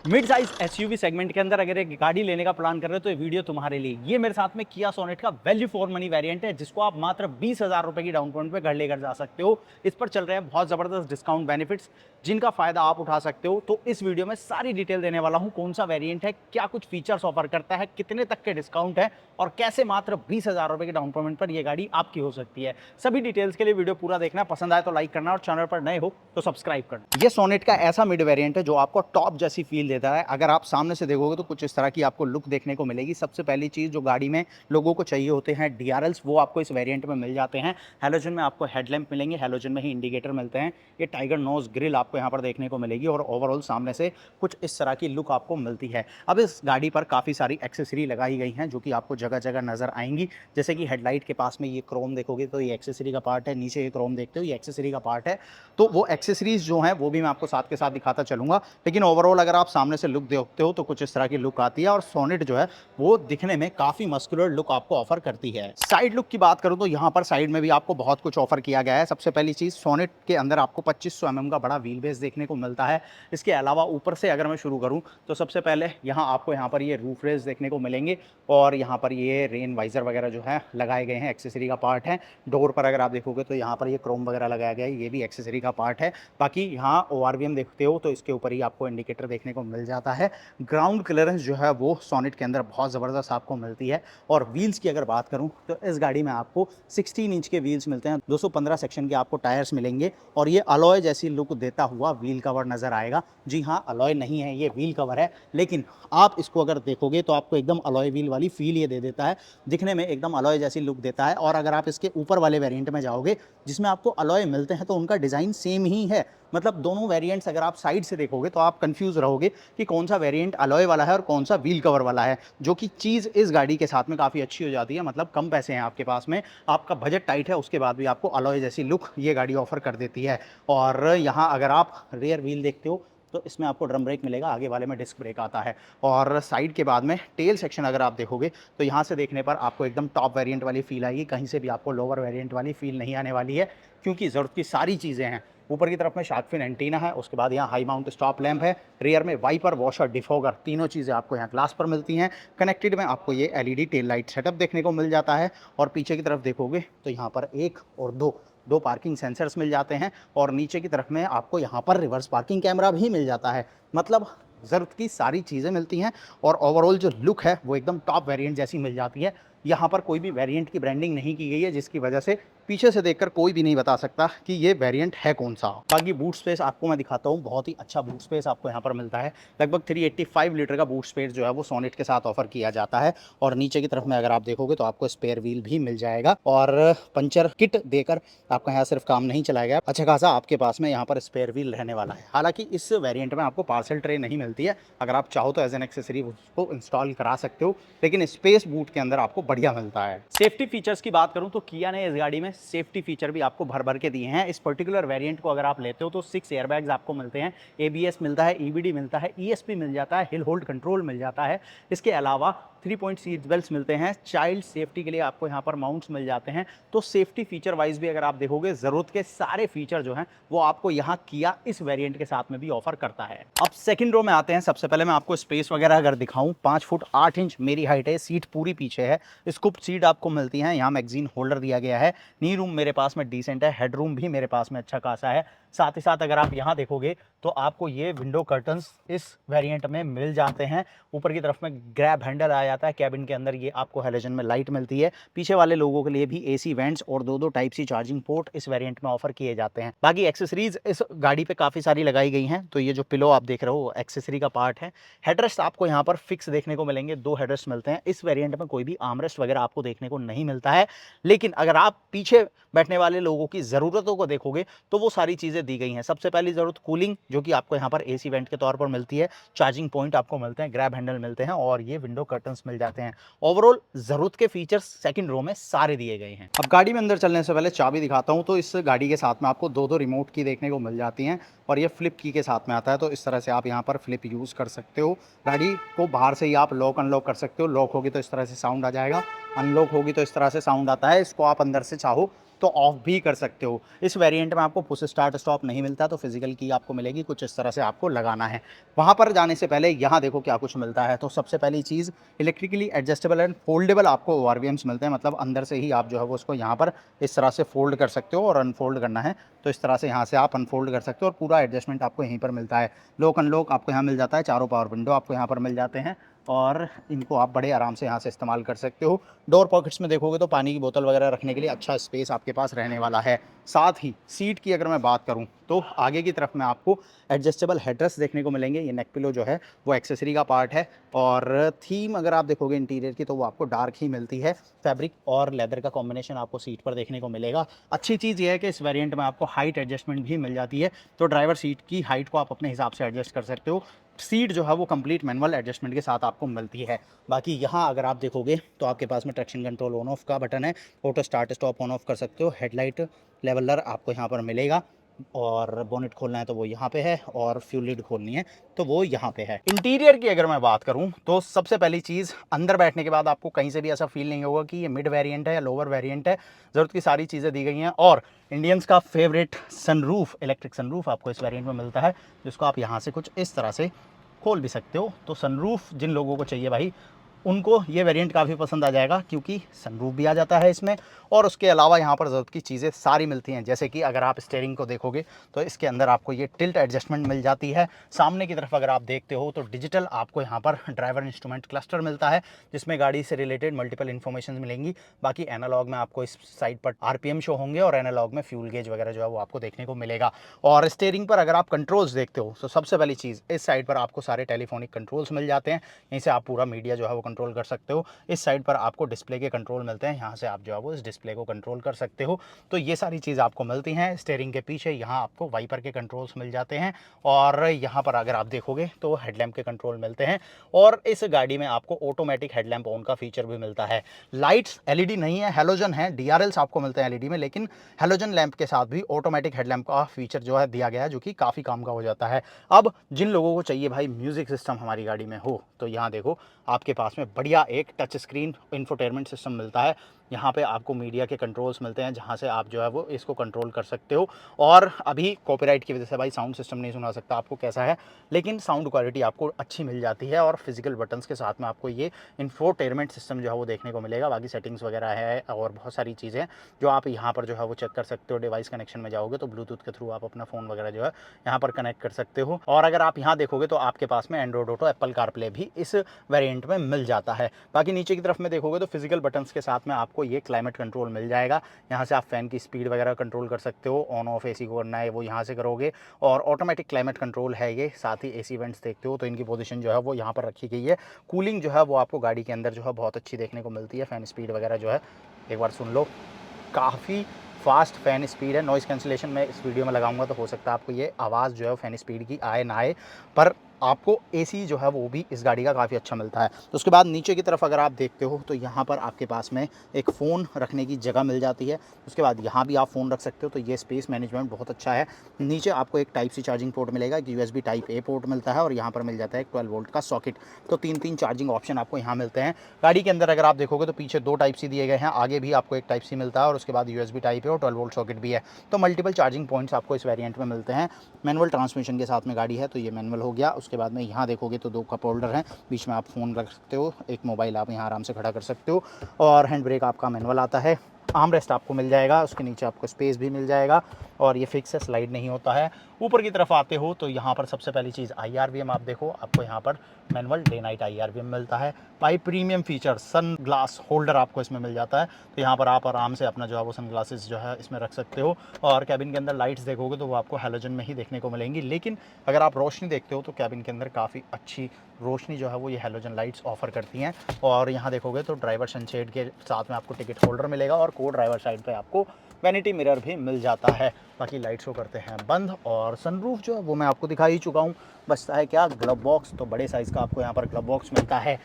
Mid size SUV segment के अंदर अगर एक गाड़ी लेने का प्लान कर रहे हो तो ये वीडियो तुम्हारे लिए। ये मेरे साथ में किया सोनेट का वैल्यू फॉर मनी वेरिएंट है, जिसको आप मात्र 20,000 रुपए की डाउन पेमेंट पे घर लेकर जा सकते हो। इस पर चल रहे हैं बहुत जबरदस्त डिस्काउंट बेनिफिट्स, जिनका फायदा आप उठा सकते हो। तो इस वीडियो में सारी डिटेल देने वाला हूं, कौन सा वेरिएंट है, क्या कुछ फीचर्स ऑफर करता है, कितने तक के डिस्काउंट है और कैसे मात्र 20,000 रुपए की डाउन पेमेंट पर यह गाड़ी आपकी हो सकती है। सभी डिटेल्स के लिए वीडियो पूरा देखना, पसंद आए तो लाइक करना और चैनल पर नए हो तो सब्सक्राइब करना। ये सोनेट का ऐसा मिड वेरिएंट है जो आपको टॉप जैसी फील देता है। अगर आप सामने से देखोगे तो कुछ इस तरह की आपको लुक देखने को मिलेगी। सबसे पहली चीज़ जो गाड़ी में लोगों को चाहिए होते हैं डीआरएल्स, वो आपको इस वेरिएंट में मिल जाते हैं। हैलोजन में आपको हेडलैम्प मिलेंगे, हैलोजन में ही इंडिकेटर मिलते हैं। ये टाइगर नोज ग्रिल आपको यहाँ पर देखने को मिलेगी और ओवरऑल सामने से कुछ इस तरह की लुक आपको मिलती है। अब इस गाड़ी पर काफ़ी सारी एक्सेसरी लगाई गई हैं जो कि आपको जगह जगह नजर आएंगी। जैसे कि हेडलाइट के पास में ये क्रोम देखोगे तो ये एक्सेसरी का पार्ट है, नीचे ये क्रोम देखते हो ये एक्सेसरी का पार्ट है। तो वो एक्सेसरीज जो हैं वो भी मैं आपको साथ के साथ दिखाता चलूंगा। लेकिन ओवरऑल अगर आप सामने से लुक देखते हो तो कुछ इस तरह की लुक आती है और सोनेट जो है वो दिखने में काफी मस्कुलर लुक आपको ऑफर करती है। साइड लुक की बात करूं तो यहाँ पर साइड में भी आपको बहुत कुछ ऑफर किया गया है। सबसे पहली चीज, सोनेट के अंदर आपको 2500 mm का बड़ा व्हील बेस देखने को मिलता है। इसके अलावा ऊपर से अगर मैं शुरू करूं तो सबसे पहले यहाँ पर ये रूफ रेस देखने को मिलेंगे और यहाँ पर ये रेन वाइजर वगैरह जो है लगाए गए हैं, एक्सेसरी का पार्ट है। डोर पर अगर आप देखोगे तो यहाँ पर ये क्रोम वगैरह लगाया गया है, ये भी एक्सेसरी का पार्ट है। बाकी यहाँ ORVM देखते हो तो इसके ऊपर ही आपको इंडिकेटर देखने को मिल जाता है। ग्राउंड क्लियरेंस जो है वो सोनेट के अंदर बहुत ज़बरदस्त आपको मिलती है। और व्हील्स की अगर बात करूं तो इस गाड़ी में आपको 16 इंच के व्हील्स मिलते हैं, 215 सेक्शन के आपको टायर्स मिलेंगे और ये अलॉय जैसी लुक देता हुआ व्हील कवर नज़र आएगा। जी हाँ, अलॉय नहीं है, ये व्हील कवर है, लेकिन आप इसको अगर देखोगे तो आपको एकदम अलॉय व्हील वाली फील ये दे देता है, दिखने में एकदम अलॉय जैसी लुक देता है। और अगर आप इसके ऊपर वाले वेरिएंट में जाओगे जिसमें आपको अलॉय मिलते हैं तो उनका डिज़ाइन सेम ही है। मतलब दोनों वेरिएंट्स अगर आप साइड से देखोगे तो आप कंफ्यूज रहोगे कि कौन सा वेरिएंट अलॉय वाला है और कौन सा व्हील कवर वाला है, जो कि चीज़ इस गाड़ी के साथ में काफ़ी अच्छी हो जाती है। मतलब कम पैसे हैं आपके पास में, आपका बजट टाइट है, उसके बाद भी आपको अलॉय जैसी लुक ये गाड़ी ऑफर कर देती है। और यहाँ अगर आप रेयर व्हील देखते हो तो इसमें आपको ड्रम ब्रेक मिलेगा, आगे वाले में डिस्क ब्रेक आता है। और साइड के बाद में टेल सेक्शन अगर आप देखोगे तो यहाँ से देखने पर आपको एकदम टॉप वेरिएंट वाली फील आएगी, कहीं से भी आपको लोअर वेरिएंट वाली फील नहीं आने वाली है, क्योंकि ज़रूरत की सारी चीज़ें हैं। ऊपर की तरफ में शार्क फिन एंटीना है, उसके बाद यहाँ हाई माउंट स्टॉप लैंप है, रियर में वाइपर, वॉशर, डिफॉगर, तीनों चीज़ें आपको यहाँ ग्लास पर मिलती हैं। कनेक्टेड में आपको ये LED टेल लाइट सेटअप देखने को मिल जाता है। और पीछे की तरफ देखोगे तो यहाँ पर एक और दो पार्किंग सेंसर्स मिल जाते हैं और नीचे की तरफ में आपको यहाँ पर रिवर्स पार्किंग कैमरा भी मिल जाता है। मतलब ज़रूरत की सारी चीज़ें मिलती हैं और ओवरऑल जो लुक है वो एकदम टॉप वेरिएंट जैसी मिल जाती है। यहाँ पर कोई भी वेरिएंट की ब्रांडिंग नहीं की गई है, जिसकी वजह से पीछे से देखकर कोई भी नहीं बता सकता कि ये वेरिएंट है कौन सा। बाकी बूट स्पेस आपको मैं दिखाता हूँ, बहुत ही अच्छा बूट स्पेस आपको यहाँ पर मिलता है। लगभग 385 लीटर का बूट स्पेस जो है वो सोनेट के साथ ऑफर किया जाता है। और नीचे की तरफ में अगर आप देखोगे तो आपको स्पेयर व्हील भी मिल जाएगा और पंचर किट देकर आपका यहाँ सिर्फ काम नहीं चलाया गया, अच्छा खासा आपके पास में यहाँ पर स्पेयर व्हील रहने वाला है। हालांकि इस वेरिएंट में आपको पार्सल ट्रे नहीं मिलती है, अगर आप चाहो तो एज एन एक्सेसरी उसको इंस्टॉल करा सकते हो, लेकिन स्पेस बूट के अंदर आपको बढ़िया मिलता है। सेफ्टी फीचर्स की बात करूं तो किया ने इस गाड़ी में सेफ्टी फीचर भी आपको भर भर के दिए हैं। इस पर्टिकुलर वेरिएंट को अगर आप लेते हो तो 6 एयरबैग्स आपको मिलते हैं, ABS मिलता है, EBD मिलता है, ESP मिल जाता है, हिल होल्ड कंट्रोल मिल जाता है। इसके अलावा 3 पॉइंट सीट बेल्ट मिलते हैं, चाइल्ड सेफ्टी के लिए आपको यहाँ पर माउंट्स मिल जाते हैं। तो सेफ्टी फीचर वाइज भी अगर आप देखोगे ज़रूरत के सारे फीचर जो हैं वो आपको यहाँ किया इस वेरिएंट के साथ में भी ऑफर करता है। अब सेकंड रो में आते हैं। सबसे पहले मैं आपको स्पेस वगैरह अगर दिखाऊं, 5 फुट 8 इंच मेरी हाइट है, सीट पूरी पीछे है, स्कूप सीट आपको मिलती है, यहाँ मैगजीन होल्डर दिया गया है, नी रूम मेरे पास में डिसेंट है, हेड रूम भी मेरे पास में अच्छा खासा है। साथ ही साथ अगर आप यहाँ देखोगे तो आपको ये विंडो कर्टन्स इस वेरिएंट में मिल जाते हैं। ऊपर की तरफ में ग्रैब हैंडल आ जाता है, कैबिन के अंदर ये आपको हैलोजन में लाइट मिलती है। पीछे वाले लोगों के लिए भी AC वेंट्स और दो टाइप सी चार्जिंग पोर्ट इस वेरिएंट में ऑफर किए जाते हैं। बाकी एक्सेसरीज इस गाड़ी पे काफी सारी लगाई गई हैं। तो ये जो पिलो आप देख रहे हो एक्सेसरी का पार्ट है। हेडरेस्ट आपको यहाँ पर फिक्स देखने को मिलेंगे, 2 हेडरेस्ट मिलते हैं। इस वेरिएंट में कोई भी आर्मरेस्ट वगैरह आपको देखने को नहीं मिलता है, लेकिन अगर आप पीछे बैठने वाले लोगों की ज़रूरतों को देखोगे तो वो सारी चीज़ें दी गई हैं। सबसे पहली ज़रूरत कूलिंग, जो कि आपको यहाँ पर AC वेंट के तौर पर मिलती है, चार्जिंग पॉइंट आपको मिलते हैं, ग्रैब हैंडल मिलते हैं और ये विंडो कर्टन्स मिल जाते हैं। ओवरऑल ज़रूरत के फीचर्स सेकंड रो में सारे दिए गए हैं। अब गाड़ी में अंदर चलने से पहले चाबी दिखाता हूँ। तो इस गाड़ी के साथ में आपको दो रिमोट की देखने को मिल जाती हैं। और ये फ्लिप की के साथ में आता है, तो इस तरह से आप यहाँ पर फ्लिप यूज़ कर सकते हो। गाड़ी को बाहर से ही आप लॉक अनलॉक कर सकते हो। लॉक होगी तो इस तरह से साउंड आ जाएगा, अनलॉक होगी तो इस तरह से साउंड आता है। इसको आप अंदर से चाहो तो ऑफ भी कर सकते हो। इस वेरिएंट में आपको पुश स्टार्ट स्टॉप नहीं मिलता, तो फिजिकल की आपको मिलेगी, कुछ इस तरह से आपको लगाना है। वहाँ पर जाने से पहले यहाँ देखो क्या कुछ मिलता है। तो सबसे पहली चीज़, इलेक्ट्रिकली एडजस्टेबल एंड फोल्डेबल आपको ORVMs मिलते हैं, मतलब अंदर से ही आप जो है वो उसको यहाँ पर इस तरह से फोल्ड कर सकते हो, और अनफोल्ड करना है तो इस तरह से यहाँ से आप अनफोल्ड कर सकते हो, और पूरा एडजस्टमेंट आपको यहीं पर मिलता है। लॉक अनलॉक आपको यहाँ मिल जाता है, चारों पावर विंडो आपको यहाँ पर मिल जाते हैं, और इनको आप बड़े आराम से यहाँ से इस्तेमाल कर सकते हो। डोर पॉकेट्स में देखोगे तो पानी की बोतल वगैरह रखने के लिए अच्छा स्पेस आपके पास रहने वाला है। साथ ही सीट की अगर मैं बात करूँ तो आगे की तरफ में आपको एडजस्टेबल हेडरेस्ट देखने को मिलेंगे। ये नेक पिलो जो है वो एक्सेसरी का पार्ट है, और थीम अगर आप देखोगे इंटीरियर की तो वो आपको डार्क ही मिलती है। फैब्रिक और लेदर का कॉम्बिनेशन आपको सीट पर देखने को मिलेगा। अच्छी चीज़ ये है कि इस वेरिएंट में आपको हाइट एडजस्टमेंट भी मिल जाती है, तो ड्राइवर सीट की हाइट को आप अपने हिसाब से एडजस्ट कर सकते हो। सीट जो है वो कंप्लीट मैनुअल एडजस्टमेंट के साथ आपको मिलती है। बाकी यहाँ अगर आप देखोगे तो आपके पास में ट्रैक्शन कंट्रोल ऑन ऑफ का बटन है, auto start stop on off कर सकते हो। हेडलाइट लेवलर आपको यहाँ पर मिलेगा, और बोनेट खोलना है तो वो यहाँ पे है, और फ्यूल लिड खोलनी है तो वो यहाँ पे है। इंटीरियर की अगर मैं बात करूँ तो सबसे पहली चीज़, अंदर बैठने के बाद आपको कहीं से भी ऐसा फील नहीं होगा कि ये मिड वेरिएंट है या लोअर वेरिएंट है। ज़रूरत की सारी चीज़ें दी गई हैं, और इंडियंस का फेवरेट सनरूफ, इलेक्ट्रिक सनरूफ आपको इस वेरिएंट में मिलता है, जिसको आप यहाँ से कुछ इस तरह से खोल भी सकते हो। तो सनरूफ जिन लोगों को चाहिए भाई, उनको ये वेरिएंट काफ़ी पसंद आ जाएगा, क्योंकि सनरूफ भी आ जाता है इसमें, और उसके अलावा यहाँ पर ज़रूरत की चीज़ें सारी मिलती हैं। जैसे कि अगर आप स्टीयरिंग को देखोगे तो इसके अंदर आपको ये टिल्ट एडजस्टमेंट मिल जाती है। सामने की तरफ अगर आप देखते हो तो डिजिटल आपको यहाँ पर ड्राइवर इंस्ट्रूमेंट क्लस्टर मिलता है, जिसमें गाड़ी से रिलेटेड मल्टीपल इन्फॉर्मेशन मिलेंगी। बाकी एनालॉग में आपको इस साइड पर RPM शो होंगे, और एनालॉग में फ्यूल गेज वगैरह जो है वो आपको देखने को मिलेगा। और स्टीयरिंग पर अगर आप कंट्रोल्स देखते हो तो सबसे पहली चीज़, इस साइड पर आपको सारे टेलीफोनिक कंट्रोल्स मिल जाते हैं। यहीं से आप पूरा मीडिया जो है वो कंट्रोल कर सकते हो। इस साइड पर आपको डिस्प्ले के कंट्रोल मिलते हैं, यहाँ से आप जो है वो इस डिस्प्ले को कंट्रोल कर सकते हो। तो ये सारी चीज़ आपको मिलती हैं। स्टीयरिंग के पीछे यहाँ आपको वाइपर के कंट्रोल्स मिल जाते हैं, और यहाँ पर अगर आप देखोगे तो हेडलैम्प के कंट्रोल मिलते हैं। और इस गाड़ी में आपको ऑटोमेटिक हेडलैम्प ऑन का फीचर भी मिलता है। लाइट्स LED नहीं है, हेलोजन है। DRLs आपको मिलते हैं LED में, लेकिन हेलोजन लैंप के साथ भी ऑटोमेटिक हेडलैम्प का फीचर जो है दिया गया है, जो कि काफ़ी काम का हो जाता है। अब जिन लोगों को चाहिए भाई म्यूज़िक सिस्टम हमारी गाड़ी में हो, तो यहाँ देखो आपके पास में बढ़िया एक टच स्क्रीन इंफोटेनमेंट सिस्टम मिलता है। यहाँ पे आपको मीडिया के कंट्रोल्स मिलते हैं, जहाँ से आप जो है वो इसको कंट्रोल कर सकते हो। और अभी कॉपीराइट की वजह से भाई साउंड सिस्टम नहीं सुना सकता आपको कैसा है, लेकिन साउंड क्वालिटी आपको अच्छी मिल जाती है। और फिजिकल बटन्स के साथ में आपको ये इंफोटेनमेंट सिस्टम जो है वो देखने को मिलेगा। बाकी सेटिंग्स वगैरह है और बहुत सारी चीज़ें जो आप यहाँ पर जो है वो चेक कर सकते हो। डिवाइस कनेक्शन में जाओगे तो ब्लूटूथ के थ्रू आप अपना फ़ोन वगैरह जो है यहाँ पर कनेक्ट कर सकते हो। और अगर आप यहाँ देखोगे तो आपके पास में एंड्रॉइड ऑटो, एप्पल कारप्ले भी इस वेरिएंट में मिल जाता है। बाकी नीचे की तरफ में देखोगे तो फिजिकल बटन्स के साथ में आपको ये क्लाइमेट कंट्रोल मिल जाएगा। यहाँ से आप फैन की स्पीड वगैरह कंट्रोल कर सकते हो। ऑन ऑफ AC को करना है वो यहाँ से करोगे, और ऑटोमेटिक क्लाइमेट कंट्रोल है ये। साथ ही AC वेंट्स देखते हो तो इनकी पोजीशन जो है वो यहाँ पर रखी गई है। कूलिंग जो है वो आपको गाड़ी के अंदर जो है बहुत अच्छी देखने को मिलती है। फैन स्पीड वगैरह जो है एक बार सुन लो, काफ़ी फास्ट फ़ैन स्पीड है। नॉइज़ कैंसिलेशन मैं इस वीडियो में लगाऊंगा तो हो सकता है आपको ये आवाज़ जो है फ़ैन स्पीड की आए ना आए, पर आपको AC जो है वो भी इस गाड़ी का काफ़ी अच्छा मिलता है। तो उसके बाद नीचे की तरफ अगर आप देखते हो तो यहाँ पर आपके पास में एक फ़ोन रखने की जगह मिल जाती है। उसके बाद यहाँ भी आप फ़ोन रख सकते हो, तो ये स्पेस मैनेजमेंट बहुत अच्छा है। नीचे आपको एक Type C चार्जिंग पोर्ट मिलेगा, एक USB Type A पोर्ट मिलता है, और यहाँ पर मिल जाता है एक 12 वोल्ट का सॉकेट। तो 3 चार्जिंग ऑप्शन आपको यहाँ मिलते हैं। गाड़ी के अंदर अगर आप देखोगे तो पीछे 2 Type C दिए गए हैं, आगे भी आपको एक Type C मिलता है, और उसके बाद USB Type A और 12 वोल्ट सॉकेट भी है। तो मल्टीपल चार्जिंग पॉइंट्स आपको इस वेरिएंट में मिलते हैं। मैनुअल ट्रांसमिशन के साथ में गाड़ी है, तो ये मैनुअल हो गया। उसके बाद में यहाँ देखोगे तो 2 कप होल्डर हैं, बीच में आप फ़ोन रख सकते हो, एक मोबाइल आप यहाँ आराम से खड़ा कर सकते हो, और हैंड ब्रेक आपका मैनुअल आता है। आर्म रेस्ट आपको मिल जाएगा, उसके नीचे आपको स्पेस भी मिल जाएगा, और ये फिक्स है, स्लाइड नहीं होता है। ऊपर की तरफ आते हो तो यहाँ पर सबसे पहली चीज़ IRVM आप देखो, आपको यहाँ पर मैनुअल डे नाइट IRVM मिलता है। भाई premium feature sun glass holder आपको इसमें मिल जाता है, तो यहाँ पर आप आराम से अपना जो है वो सन ग्लासेस जो है इसमें रख सकते हो। और कैबिन के अंदर लाइट्स देखोगे तो वो आपको हैलोजन में ही देखने को मिलेंगी, लेकिन अगर आप रोशनी देखते हो तो कैबिन के अंदर काफ़ी अच्छी रोशनी जो है वो ये हैलोजन लाइट्स ऑफर करती हैं। और यहाँ देखोगे तो ड्राइवर सनशेड के साथ में आपको टिकट होल्डर मिलेगा, और को ड्राइवर साइड पे आपको वैनिटी मिरर भी मिल जाता है। बाकी लाइट्स को करते हैं बंद, और सनरूफ जो है वो मैं आपको दिखा ही चुका हूँ। बचता है क्या, ग्लव बॉक्स। तो बड़े साइज़ का आपको यहाँ पर ग्लव बॉक्स मिलता है।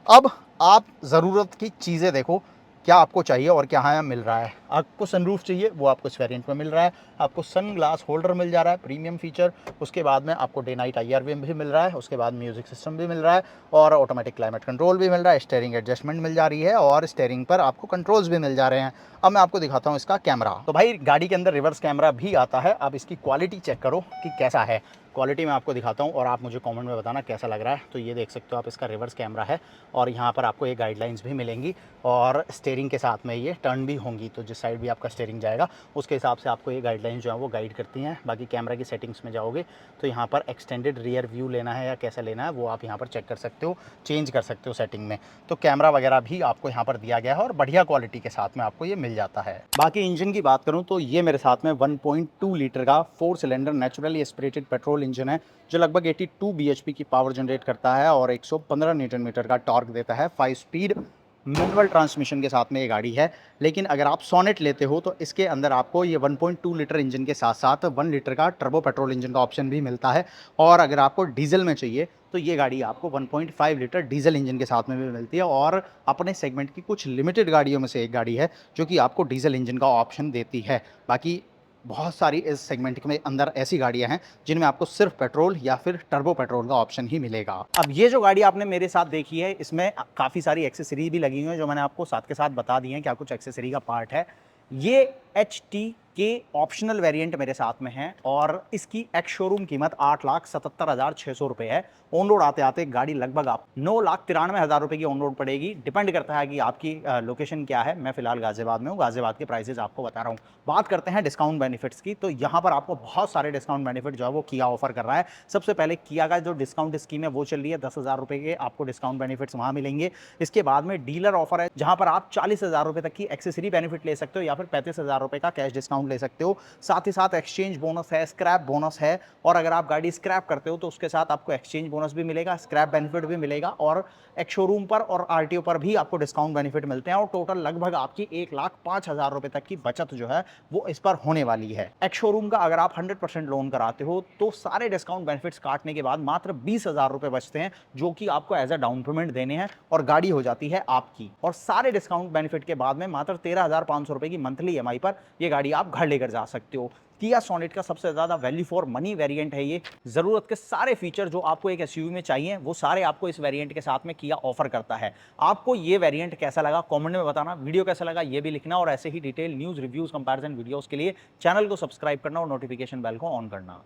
अब आप ज़रूरत की चीज़ें देखो, क्या आपको चाहिए और क्या यहाँ मिल रहा है। आपको सनरूफ चाहिए, वो आपको इस वेरिएंट में मिल रहा है। आपको सन ग्लास होल्डर मिल जा रहा है, प्रीमियम फीचर। उसके बाद में आपको डे नाइट IR भी मिल रहा है। उसके बाद म्यूजिक सिस्टम भी मिल रहा है और ऑटोमेटिक क्लाइमेट कंट्रोल भी मिल रहा है। स्टीयरिंग एडजस्टमेंट मिल जा रही है और स्टीयरिंग पर आपको कंट्रोल्स भी मिल जा रहे हैं। अब मैं आपको दिखाता हूँ इसका कैमरा। तो भाई गाड़ी के अंदर रिवर्स कैमरा भी आता है। अब इसकी क्वालिटी चेक करो कि कैसा है। क्वालिटी मैं आपको दिखाता हूँ और आप मुझे कमेंट में बताना कैसा लग रहा है। तो ये देख सकते हो आप, इसका रिवर्स कैमरा है और यहाँ पर आपको ये गाइडलाइंस भी मिलेंगी और स्टीयरिंग के साथ में ये टर्न भी होंगी। तो जिस साइड भी आपका स्टीयरिंग जाएगा उसके हिसाब से आपको ये गाइडलाइंस जो है वो गाइड करती हैं। बाकी कैमरा की सेटिंग्स में जाओगे तो यहाँ पर एक्सटेंडेड रियर व्यू लेना है या कैसा लेना है वो आप यहाँ पर चेक कर सकते हो, चेंज कर सकते हो सेटिंग में। तो कैमरा वगैरह भी आपको यहाँ पर दिया गया है और बढ़िया क्वालिटी के साथ में आपको ये मिल जाता है। बाकी इंजन की बात करूँ तो ये मेरे साथ में 1.2 लीटर का 4 cylinder naturally aspirated petrol engine है, जो लगभग 82 bhp की पावर जनरेट करता है और 115 न्यूटन मीटर का टॉर्क देता है। 5 स्पीड मैनुअल ट्रांसमिशन के साथ में ये गाड़ी है। लेकिन अगर आप सोनेट लेते हो तो इसके अंदर आपको ये 1.2 लीटर इंजन के साथ साथ 1 लीटर का टर्बो पेट्रोल इंजन का ऑप्शन भी मिलता है। और अगर आपको डीजल में चाहिए तो ये गाड़ी आपको 1.5 लीटर डीजल इंजन के साथ में भी मिलती है और अपने सेगमेंट की कुछ लिमिटेड गाड़ियों में से एक गाड़ी है जो कि आपको डीजल इंजन का ऑप्शन देती है। बाकी बहुत सारी इस सेगमेंट में अंदर ऐसी गाड़ियां हैं जिनमें आपको सिर्फ पेट्रोल या फिर टर्बो पेट्रोल का ऑप्शन ही मिलेगा। अब ये जो गाड़ी आपने मेरे साथ देखी है इसमें काफ़ी सारी एक्सेसरी भी लगी हुई है जो मैंने आपको साथ के साथ बता दी हैं, क्या कुछ एक्सेसरी का पार्ट है। ये HT के ऑप्शनल वेरिएंट मेरे साथ में है और इसकी एक्स शोरूम कीमत 8,77,600 रुपये है। ऑन रोड आते आते गाड़ी लगभग आप 9,93,000 रुपये की ऑन रोड पड़ेगी। डिपेंड करता है कि आपकी लोकेशन क्या है। मैं फिलहाल गाजियाबाद में हूँ, गाजियाबाद के प्राइसेस आपको बता रहा हूँ। बात करते हैं डिस्काउंट बेनिफिट्स की, तो यहाँ पर आपको बहुत सारे डिस्काउंट बेनिफिट जो है वो किया ऑफर कर रहा है। सबसे पहले किया का जो डिस्काउंट स्कीम है वो चल रही है, 10,000 रुपये के आपको डिस्काउंट बेनिफिट्स वहाँ मिलेंगे। इसके बाद में डीलर ऑफर है जहाँ पर आप 40,000 रुपये तक की एक्सेसरी बेनिफिट ले सकते हो या फिर 35,000 रुपये का कैश डिस्काउंट ले सकते हो। साथ ही साथ एक्सचेंज बोनस है, स्क्रैप बोनस है और अगर आप गाड़ी स्क्रैप करते हो तो उसके साथ आपको एक्सचेंज बोनस भी मिलेगा, स्क्रैप बेनिफिट भी मिलेगा और एक्स शोरूम पर और RTO पर भी आपको डिस्काउंट बेनिफिट मिलते हैं और टोटल लगभग आपकी 1,05,000 रुपये तक की बचत जो है वो इस पर होने वाली है। एक्स शोरूम का अगर आप 100% लोन कराते हो तो सारे डिस्काउंट बेनिफिट्स काटने के बाद मात्र 20,000 रुपये बचते हैं जो कि आपको एज अ डाउन पेमेंट देने हैं और गाड़ी हो जाती है आपकी। और सारे डिस्काउंट बेनिफिट के बाद में मात्र 13,500 रुपये की मंथली EMI पर ये गाड़ी आप घर लेकर जा सकते हो। किया सोनेट का सबसे ज्यादा वैल्यू फॉर मनी वेरिएंट है ये। जरूरत के सारे फीचर जो आपको एक SUV में चाहिए वो सारे आपको इस वेरिएंट के साथ में किया ऑफर करता है। आपको ये वेरिएंट कैसा लगा कमेंट में बताना, वीडियो कैसा लगा ये भी लिखना और ऐसे ही detail news reviews comparison videos के लिए चैनल को सब्सक्राइब करना और नोटिफिकेशन बेल को ऑन करना।